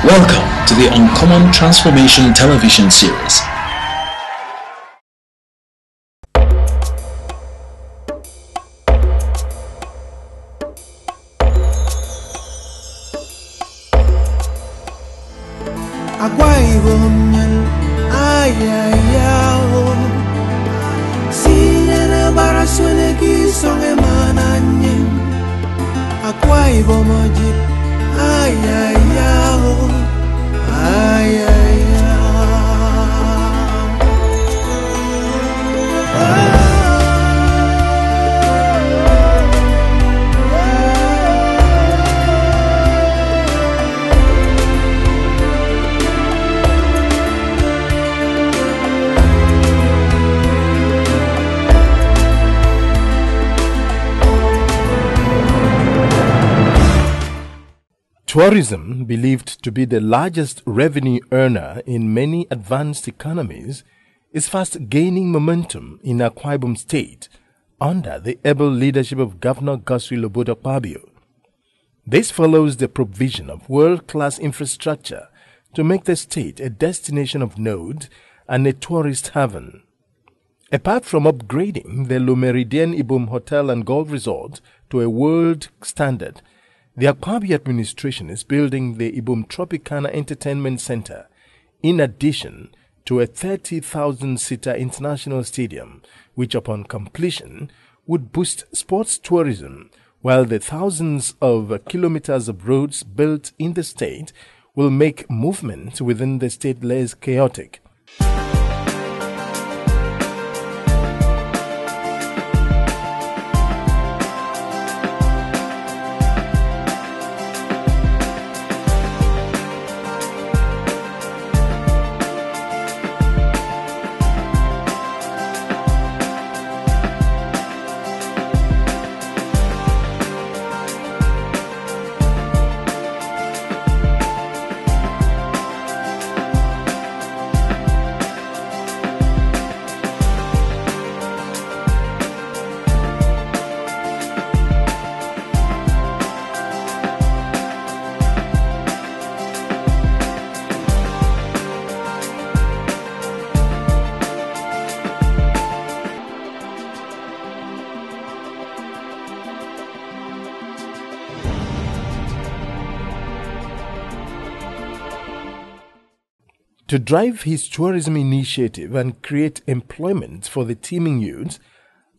Welcome to the Uncommon Transformation television series. Akwa Ibom ayayao Sinena barasune ki songe mananye Akwa Ibom ojit ayayao ayayao Tourism, believed to be the largest revenue earner in many advanced economies, is fast gaining momentum in Akwa Ibom State under the able leadership of Governor Godswill Obot Akpabio. This follows the provision of world-class infrastructure to make the state a destination of note and a tourist haven. Apart from upgrading the Meridian Ibom Hotel and Golf Resort to a world standard, the Akpabio administration is building the Ibom Tropicana Entertainment Center, in addition to a 30,000-seater international stadium, which upon completion would boost sports tourism, while the thousands of kilometers of roads built in the state will make movement within the state less chaotic. To drive his tourism initiative and create employment for the teeming youths,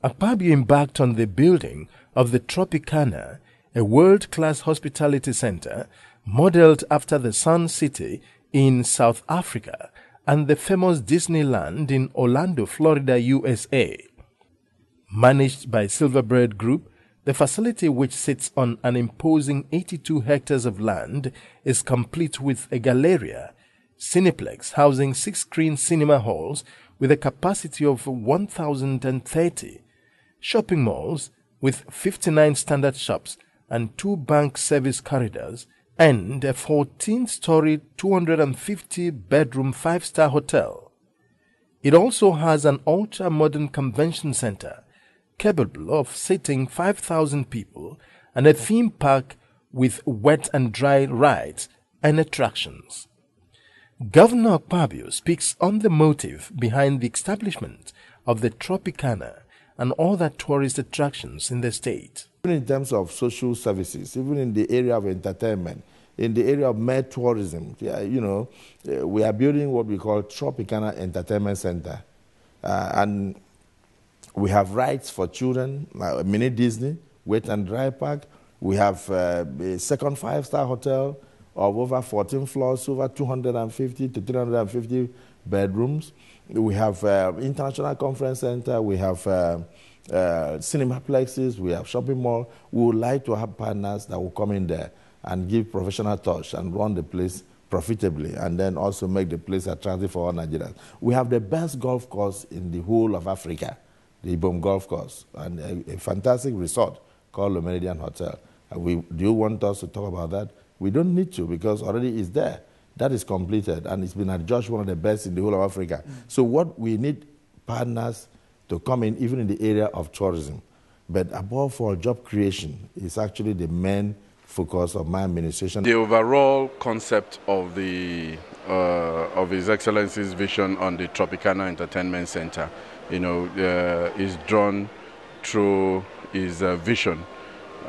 Akpabio embarked on the building of the Tropicana, a world-class hospitality center modeled after the Sun City in South Africa and the famous Disneyland in Orlando, Florida, USA. Managed by Silverbird Group, the facility, which sits on an imposing 82 hectares of land, is complete with a galleria, Cineplex housing 6 screen cinema halls with a capacity of 1,030, shopping malls with 59 standard shops and 2 bank service corridors, and a 14-story, 250-bedroom 5-star hotel. It also has an ultra-modern convention center capable of seating 5,000 people and a theme park with wet and dry rides and attractions. Governor Akpabio speaks on the motive behind the establishment of the Tropicana and other tourist attractions in the state. Even in terms of social services, even in the area of entertainment, in the area of mere tourism, we are building what we call Tropicana Entertainment Center. And we have rides for children, like a mini Disney, wet and dry park. We have a second 5-star hotel of over 14 floors, over 250 to 350 bedrooms. We have international conference center, we have cinemaplexes, we have shopping mall. We would like to have partners that will come in there and give professional touch and run the place profitably, and then also make the place attractive for all Nigerians. We have the best golf course in the whole of Africa, the Ibom Golf Course, and a fantastic resort called the Meridian Hotel. Do you want us to talk about that? We don't need to, because already it's there. That is completed, and it's been adjudged one of the best in the whole of Africa. So what we need, partners to come in, even in the area of tourism. But above all, job creation is actually the main focus of my administration. The overall concept of His Excellency's vision on the Tropicana Entertainment Center, is drawn through his vision,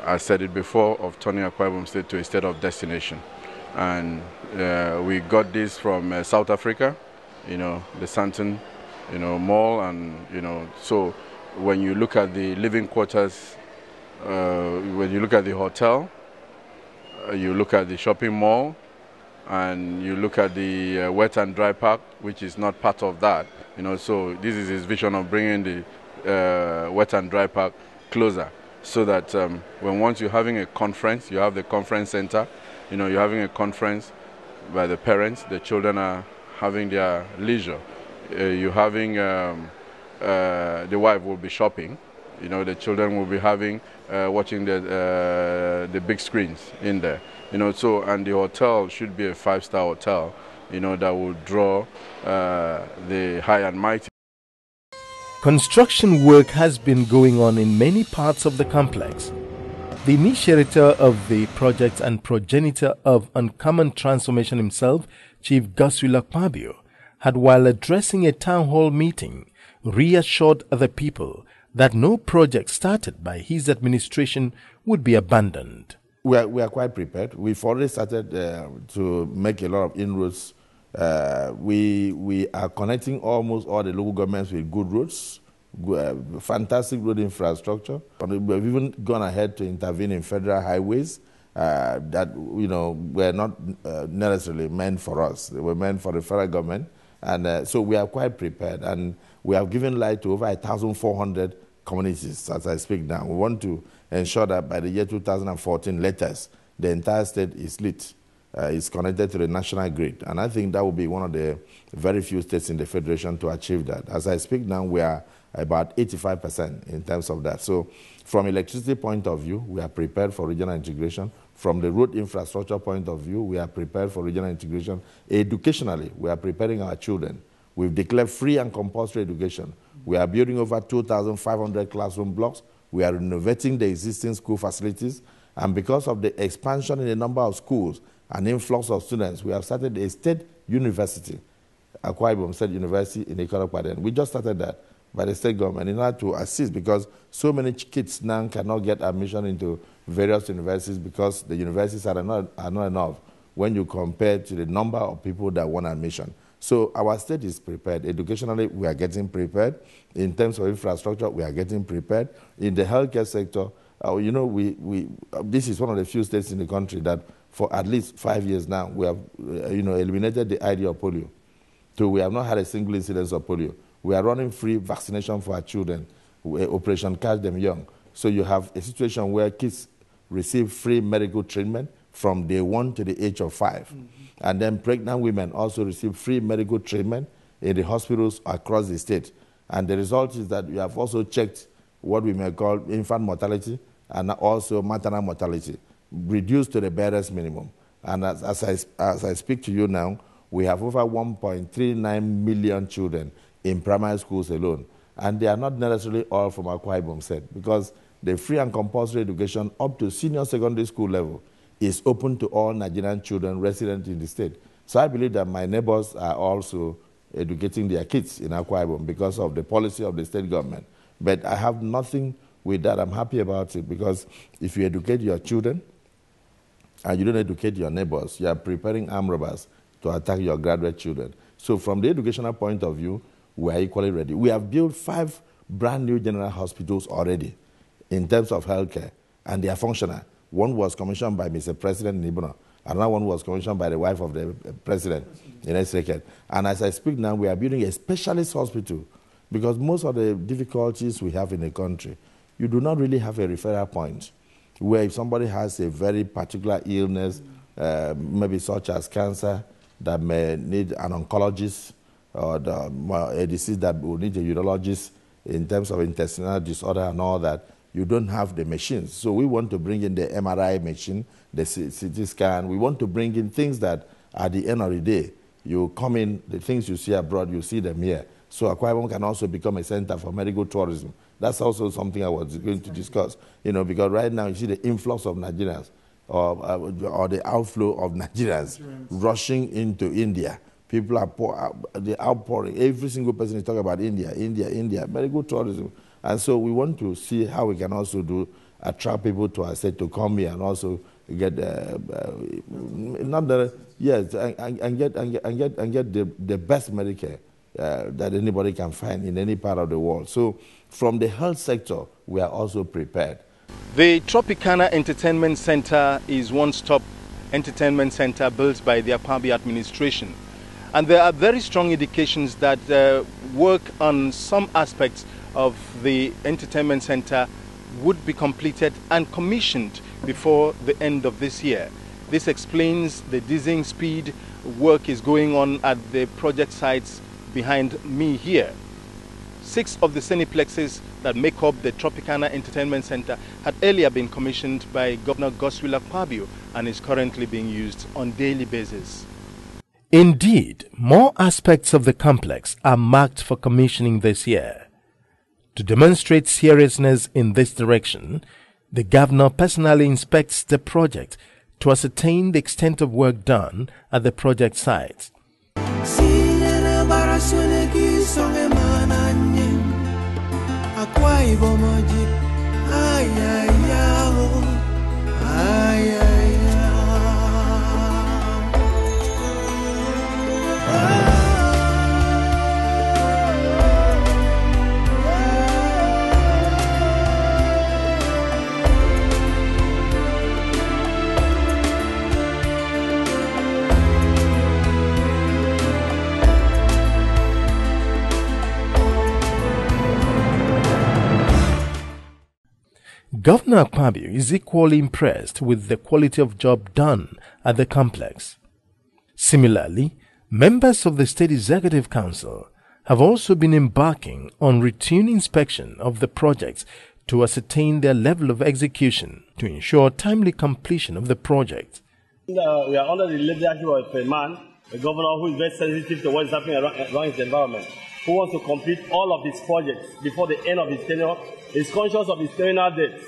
I said it before, of turning Akwa Ibom State to a state of destination. And we got this from South Africa, the Santon, mall, and so when you look at the living quarters, when you look at the hotel, you look at the shopping mall, and you look at the wet and dry park, which is not part of that. So this is his vision of bringing the wet and dry park closer, so that when once you're having a conference, you have the conference center. You're having a conference by the parents, the children are having their leisure. You're having the wife will be shopping. The children will be having watching the big screens in there. So, and the hotel should be a 5-star hotel, that will draw the high and mighty. Construction work has been going on in many parts of the complex. The initiator of the project and progenitor of uncommon transformation himself, Chief Godswill Akpabio, had, while addressing a town hall meeting, reassured the people that no project started by his administration would be abandoned. We are quite prepared. We've already started to make a lot of inroads. We are connecting almost all the local governments with good roads, fantastic road infrastructure. We've even gone ahead to intervene in federal highways that were not necessarily meant for us. They were meant for the federal government. And so we are quite prepared. And we have given light to over 1,400 communities as I speak now. We want to ensure that by the year 2014 latest, the entire state is lit, is connected to the national grid. And I think that will be one of the very few states in the Federation to achieve that. As I speak now, we are about 85% in terms of that. So from electricity point of view, we are prepared for regional integration. From the road infrastructure point of view, we are prepared for regional integration. Educationally, we are preparing our children. We've declared free and compulsory education. We are building over 2,500 classroom blocks. We are renovating the existing school facilities. And because of the expansion in the number of schools and influx of students, we have started a state university, Akwa Ibom State University in economies. We just started that by the state government in order to assist, because so many kids now cannot get admission into various universities because the universities are not enough when you compare to the number of people that want admission. So our state is prepared. Educationally, we are getting prepared. In terms of infrastructure, we are getting prepared. In the healthcare sector, this is one of the few states in the country that for at least 5 years now, we have eliminated the idea of polio. So we have not had a single incidence of polio. We are running free vaccination for our children, Operation Catch Them Young. So you have a situation where kids receive free medical treatment from day 1 to the age of 5. Mm-hmm. And then pregnant women also receive free medical treatment in the hospitals across the state. And the result is that we have also checked what we may call infant mortality and also maternal mortality, reduced to the barest minimum. And as I speak to you now, we have over 1.39 million children in primary schools alone. And they are not necessarily all from Akwa Ibom State, because the free and compulsory education up to senior secondary school level is open to all Nigerian children resident in the state. So I believe that my neighbors are also educating their kids in Akwa Ibom because of the policy of the state government. But I have nothing with that. I'm happy about it, because if you educate your children and you don't educate your neighbors, you are preparing armed robbers to attack your graduate children. So from the educational point of view, we are equally ready. We have built 5 brand new general hospitals already in terms of healthcare, and they are functional. One was commissioned by Mr. President in Ibom. Another one was commissioned by the wife of the president in Esreket. And as I speak now, we are building a specialist hospital, because most of the difficulties we have in the country, you do not really have a referral point where if somebody has a very particular illness, maybe such as cancer, that may need an oncologist, or a disease that will need a urologist in terms of intestinal disorder and all that, you don't have the machines. So we want to bring in the MRI machine, the CT scan. We want to bring in things that at the end of the day, you come in, the things you see abroad, you see them here. So Akwa Ibom can also become a center for medical tourism. That's also something I was going to discuss, because right now you see the influx of Nigerians. or the outflow of Nigerians rushing into India. People are the outpouring. Every single person is talking about India, India, India. Very good tourism. And so we want to see how we can also attract people to our state to come here and also get get the best Medicare that anybody can find in any part of the world. So from the health sector, we are also prepared. The Tropicana Entertainment Center is one-stop entertainment center built by the Akpabio administration. And there are very strong indications that work on some aspects of the entertainment center would be completed and commissioned before the end of this year. This explains the dizzying speed work is going on at the project sites behind me here. 6 of the cineplexes that make up the Tropicana Entertainment Center had earlier been commissioned by Governor Godswill Akpabio and is currently being used on a daily basis. Indeed, more aspects of the complex are marked for commissioning this year. To demonstrate seriousness in this direction, the governor personally inspects the project to ascertain the extent of work done at the project site. Akwa Ibom ay ay ay ay Governor Akpabio is equally impressed with the quality of job done at the complex. Similarly, members of the State Executive Council have also been embarking on routine inspection of the projects to ascertain their level of execution to ensure timely completion of the project. We are under the leadership of a man, a governor who is very sensitive to what is happening around his environment, who wants to complete all of his projects before the end of his tenure, is conscious of his terminal dates.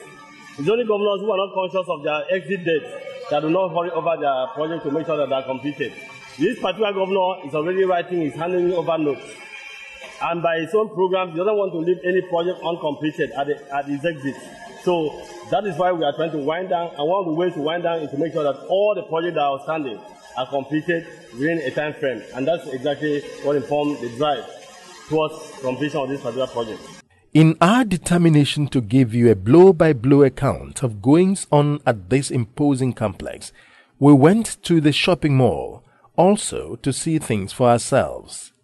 It's only governors who are not conscious of their exit dates that do not hurry over their project to make sure that they are completed. This particular governor is already writing his handing over notes. And by his own programs, he doesn't want to leave any project uncompleted at his exit. So that is why we are trying to wind down. And one of the ways to wind down is to make sure that all the projects that are outstanding are completed within a time frame. And that's exactly what informed the drive towards completion of this particular project. In our determination to give you a blow-by-blow account of goings on at this imposing complex, we went to the shopping mall also to see things for ourselves.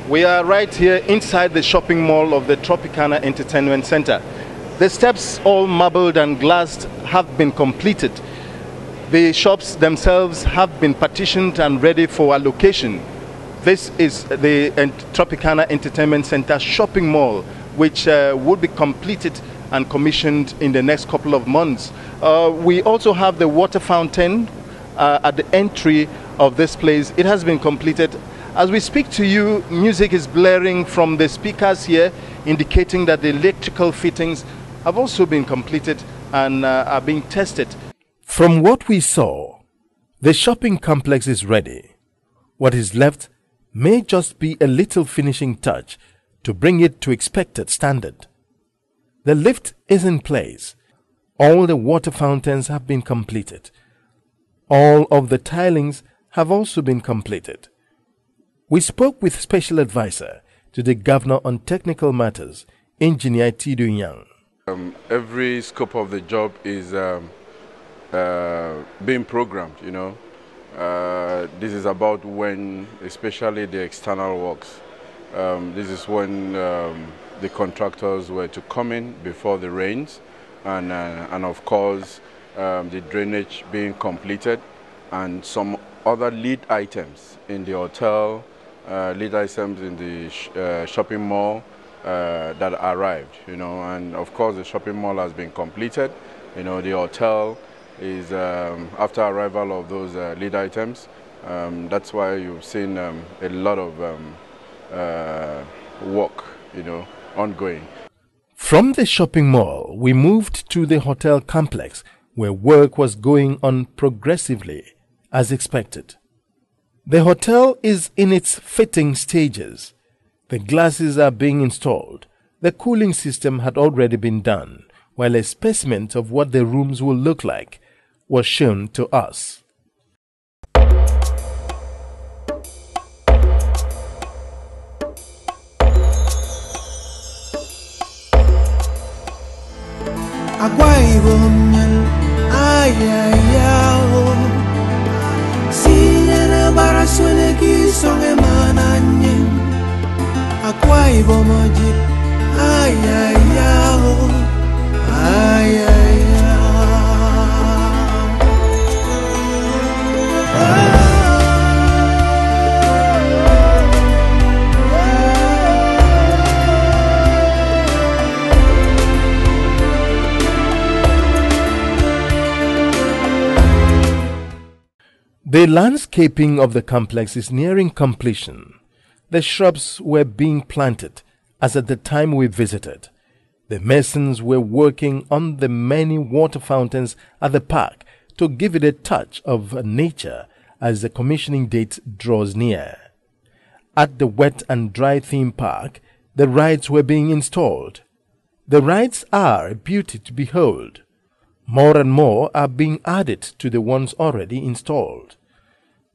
We are right here inside the shopping mall of the Tropicana Entertainment Center. The steps, all marbled and glassed, have been completed. The shops themselves have been partitioned and ready for allocation. This is the Tropicana Entertainment Center shopping mall, which will be completed and commissioned in the next couple of months. We also have the water fountain at the entry of this place. It has been completed. As we speak to you, music is blaring from the speakers here, indicating that the electrical fittings have also been completed and are being tested. From what we saw, the shopping complex is ready. What is left may just be a little finishing touch to bring it to expected standard. The lift is in place. All the water fountains have been completed. All of the tilings have also been completed. We spoke with Special Advisor to the Governor on Technical Matters, Engineer Tidu Yang. Every scope of the job is being programmed, you know. This is about when, especially the external works, this is when the contractors were to come in before the rains, and of course the drainage being completed, and some other lead items in the hotel, lead items in the shopping mall that arrived, you know. And of course the shopping mall has been completed. You know, the hotel is after arrival of those lead items. That's why you've seen a lot of work, you know, ongoing. From the shopping mall, we moved to the hotel complex, where work was going on progressively as expected. The hotel is in its fitting stages. The glasses are being installed. The cooling system had already been done, while a specimen of what the rooms will look like was shown to us. Akwa Ibom, ay ay ay, sinya barasone ki songe mananye. Akwa Ibom, ay ay ay, ay ay The landscaping of the complex is nearing completion. The shrubs were being planted as at the time we visited. The masons were working on the many water fountains at the park to give it a touch of nature as the commissioning date draws near. At the wet and dry theme park, the rides were being installed. The rides are a beauty to behold. More and more are being added to the ones already installed.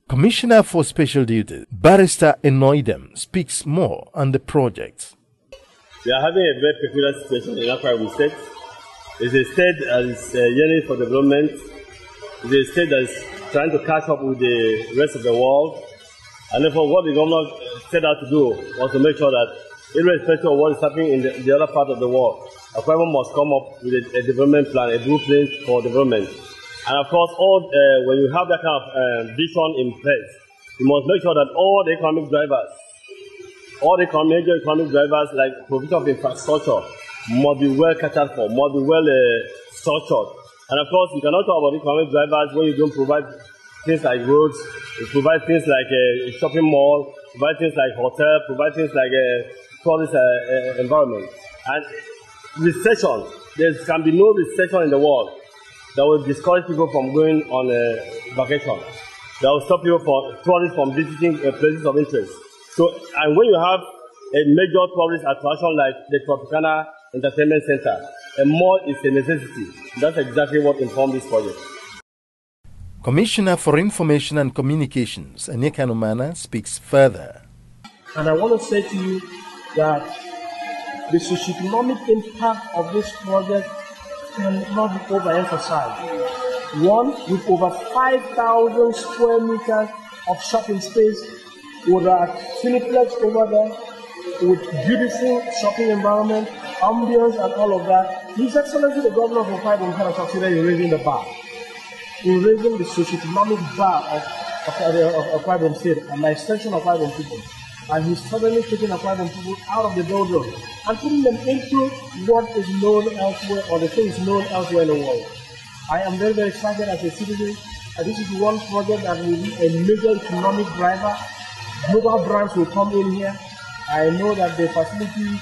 Commissioner for Special Duties, Barrister Enoidem, speaks more on the project. We are having a very peculiar situation in Akwa Ibom State. It's a state that is yearning for development. It's a state that is trying to catch up with the rest of the world. And therefore, what the governor set out to do was to make sure that, irrespective of what is happening in the other part of the world, Akwa Ibom must come up with a development plan, a blueprint for development. And of course, when you have that kind of vision in place, you must make sure that all the economic drivers, all the major economic drivers like provision of infrastructure must be well catered for, must be well structured. And of course, you cannot talk about economic drivers when you don't provide things like roads, you provide things like a shopping mall, provide things like hotel, provide things like a tourist environment. And recession, there can be no recession in the world that will discourage people from going on a vacation, that will stop people tourists from visiting places of interest. So, and when you have a major tourist attraction like the Tropicana Entertainment Center, a mall is a necessity. That's exactly what informed this project. Commissioner for Information and Communications, Anyeka Numana, speaks further. And I want to say to you that the socioeconomic impact of this project cannot be overemphasized. One, with over 5,000 square meters of shopping space, with a cineplex over there, with beautiful shopping environment, ambience and all of that. His Excellency the Governor of Akwa Ibom kind of succeeded in raising the bar, in raising the socioeconomic bar of Akwa Ibom State and the extension of Akwa Ibom people. And he's suddenly taking Akwa Ibom people out of the doldrums and putting them into what is known elsewhere, or the things known elsewhere in the world. I am very, very excited as a citizen that this is one project that will be a major economic driver. Global brands will come in here. I know that the facility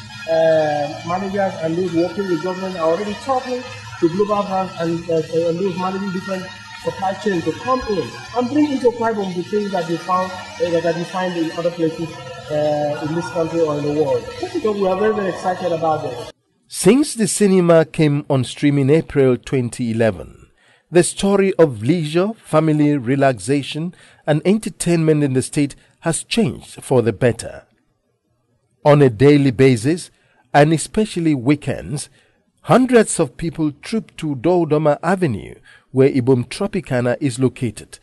managers and those working with government are already talking to global brands and those managing different supply chains to come in and bring into Akwa Ibom the things that they found that you find in other places in this country or in the world. So we are very, very excited about this. Since the cinema came on stream in April 2011, the story of leisure, family relaxation, and entertainment in the state has changed for the better. On a daily basis, and especially weekends, hundreds of people troop to Dodoma Avenue, where Ibom Tropicana is located,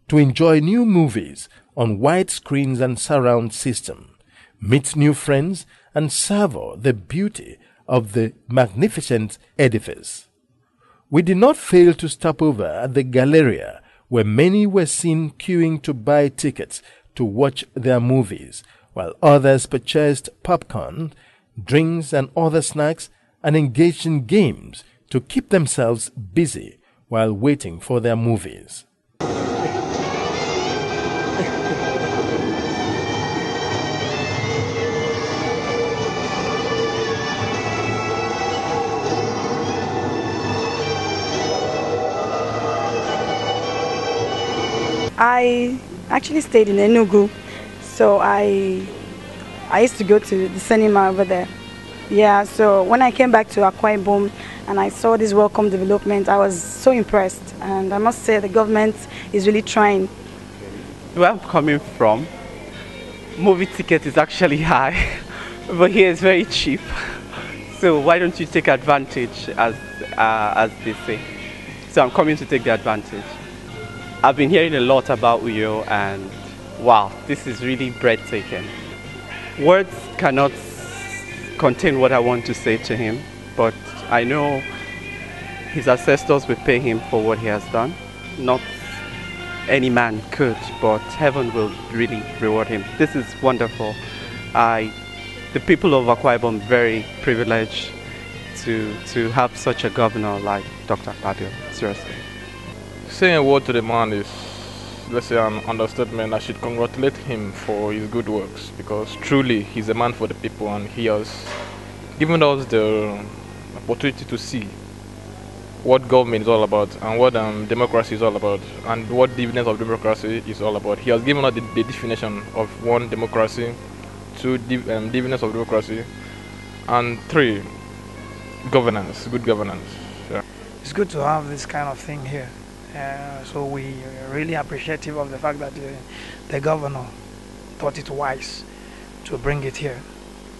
to enjoy new movies on wide screens and surround system, meet new friends, and savor the beauty of the magnificent edifice. We did not fail to stop over at the Galleria, where many were seen queuing to buy tickets to watch their movies, while others purchased popcorn, drinks and other snacks and engaged in games to keep themselves busy while waiting for their movies. I actually stayed in Enugu, so I used to go to the cinema over there. Yeah, so when I came back to Akwa Ibom and I saw this welcome development, I was so impressed, and I must say the government is really trying. Where I'm coming from, movie ticket is actually high, but here it's very cheap. So why don't you take advantage, as they say? So I'm coming to take the advantage. I've been hearing a lot about Uyo, and wow, this is really breathtaking. Words cannot contain what I want to say to him, but I know his ancestors will pay him for what he has done. Not any man could, but heaven will really reward him. This is wonderful. The people of Akwa Ibom are very privileged to have such a governor like Dr. Akpabio, seriously. Saying a word to the man is, let's say, an understatement. I should congratulate him for his good works, because truly he's a man for the people, and he has given us the opportunity to see what government is all about and what democracy is all about and what dividends of democracy is all about. He has given us the definition of 1, democracy, 2, dividends of democracy, and 3, governance, good governance. Yeah. It's good to have this kind of thing here. So we are really appreciative of the fact that the governor thought it wise to bring it here.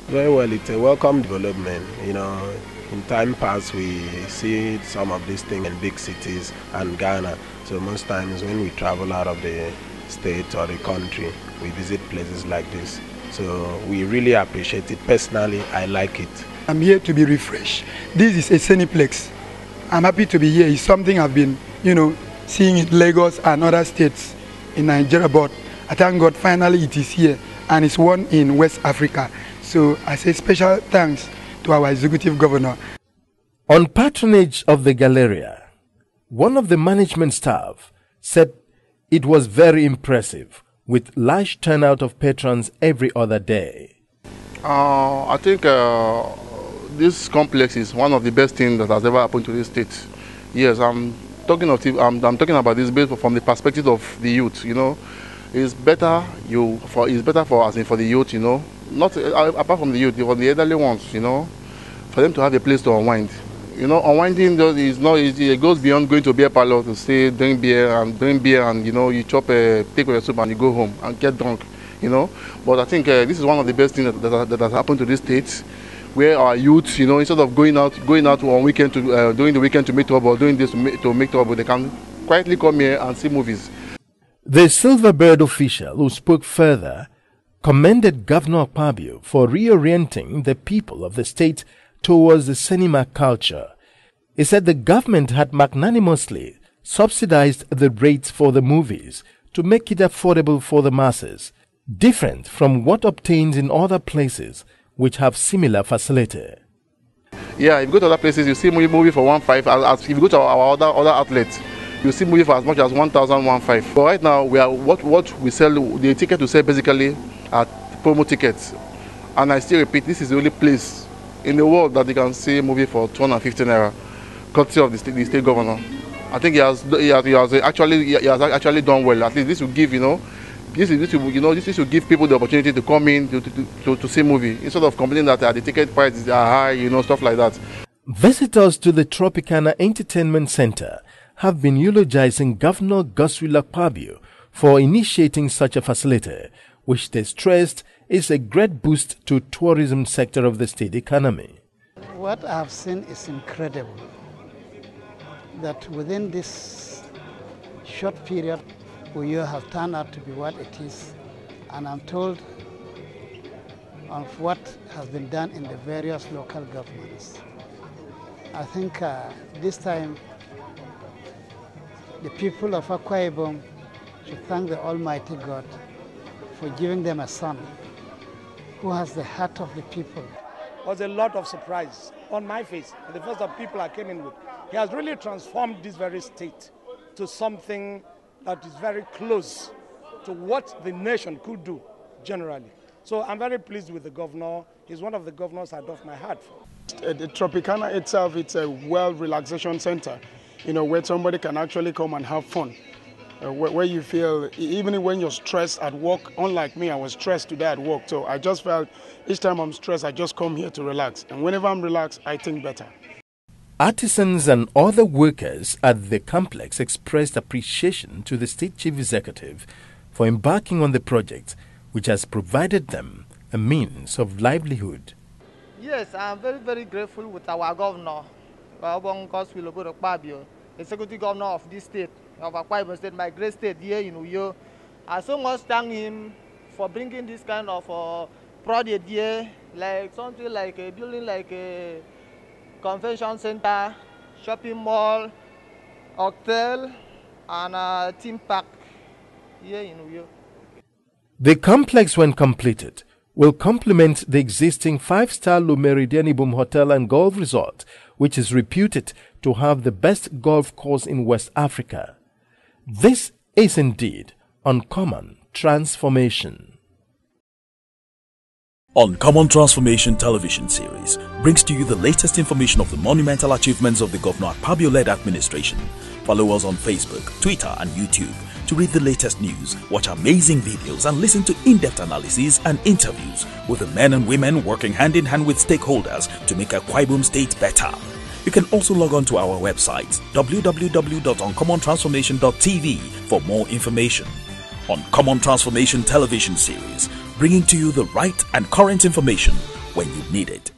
Very well, it's a welcome development. You know, in time past we see some of these things in big cities and Ghana. So most times when we travel out of the state or the country, we visit places like this. So we really appreciate it. Personally, I like it. I'm here to be refreshed. This is a cineplex. I'm happy to be here. It's something I've been, seeing in Lagos and other states in Nigeria, but I thank God finally it is here, and it's one in West Africa. So I say special thanks to our executive governor. On patronage of the Galleria, one of the management staff said it was very impressive, with large turnout of patrons every other day. I think this complex is one of the best things that has ever happened to this state. Yes, I'm talking about this based from the perspective of the youth. It's better for us and for the youth. Not apart from the youth, for the elderly ones. For them to have a place to unwind. Unwinding is not easy. It goes beyond going to beer parlor to stay, drink beer, and you chop take your soup and you go home and get drunk. But I think this is one of the best things that has happened to this state, where our youth, instead of going out on weekend during the weekend to make trouble, doing this to make trouble, they can quietly come here and see movies. The Silverbird official who spoke further commended Governor Akpabio for reorienting the people of the state towards the cinema culture. He said the government had magnanimously subsidized the rates for the movies to make it affordable for the masses, different from what obtains in other places which have similar facility. Yeah, if you go to other places, you see movie for 1,500. If you go to our other outlets, you see movie for as much as 1,150. But right now, we are what we sell, the ticket we sell basically are promo tickets. And I still repeat, this is the only place in the world that you can see a movie for 250 naira, courtesy of the state governor. I think he has actually done well. At least this will give this will give people the opportunity to come in to see movie instead of complaining that the ticket prices are high, stuff like that. Visitors to the Tropicana Entertainment Center have been eulogizing Governor Godswill Akpabio for initiating such a facility, which they stressed is a great boost to tourism sector of the state economy. What I have seen is incredible. That within this short period, Uyo has turned out to be what it is, and I'm told of what has been done in the various local governments. I think this time the people of Akwa Ibom should thank the Almighty God for giving them a son who has the heart of the people. There was a lot of surprise on my face, and the first of people I came in with. He has really transformed this very state to something that is very close to what the nation could do generally. So I'm very pleased with the governor. He's one of the governors I doff my hat for. The Tropicana itself, it's a well relaxation center, where somebody can actually come and have fun. where you feel, even when you're stressed at work, unlike me, I was stressed today at work. So I just felt each time I'm stressed, I just come here to relax. And whenever I'm relaxed, I think better. Artisans and other workers at the complex expressed appreciation to the State Chief Executive for embarking on the project, which has provided them a means of livelihood. Yes, I'm very, very grateful with our governor, Governor Godswill Obot Akpabio, executive governor of this state, of Akwa Ibom State, my great state here in Uyo. I so much thank him for bringing this kind of project here, like something like a building like a convention center, shopping mall, hotel, and a theme park here in Uyo. The complex, when completed, will complement the existing 5-star Le Méridien Ibom Hotel and Golf Resort, which is reputed to have the best golf course in West Africa. This is indeed uncommon transformation. Uncommon Transformation television series brings to you the latest information of the monumental achievements of the Governor Akpabio-led administration. Follow us on Facebook, Twitter and YouTube to read the latest news, watch amazing videos and listen to in-depth analyses and interviews with the men and women working hand in hand with stakeholders to make Akwa Ibom State better. You can also log on to our website www.uncommontransformation.tv for more information. Uncommon Transformation television series, bringing to you the right and current information when you need it.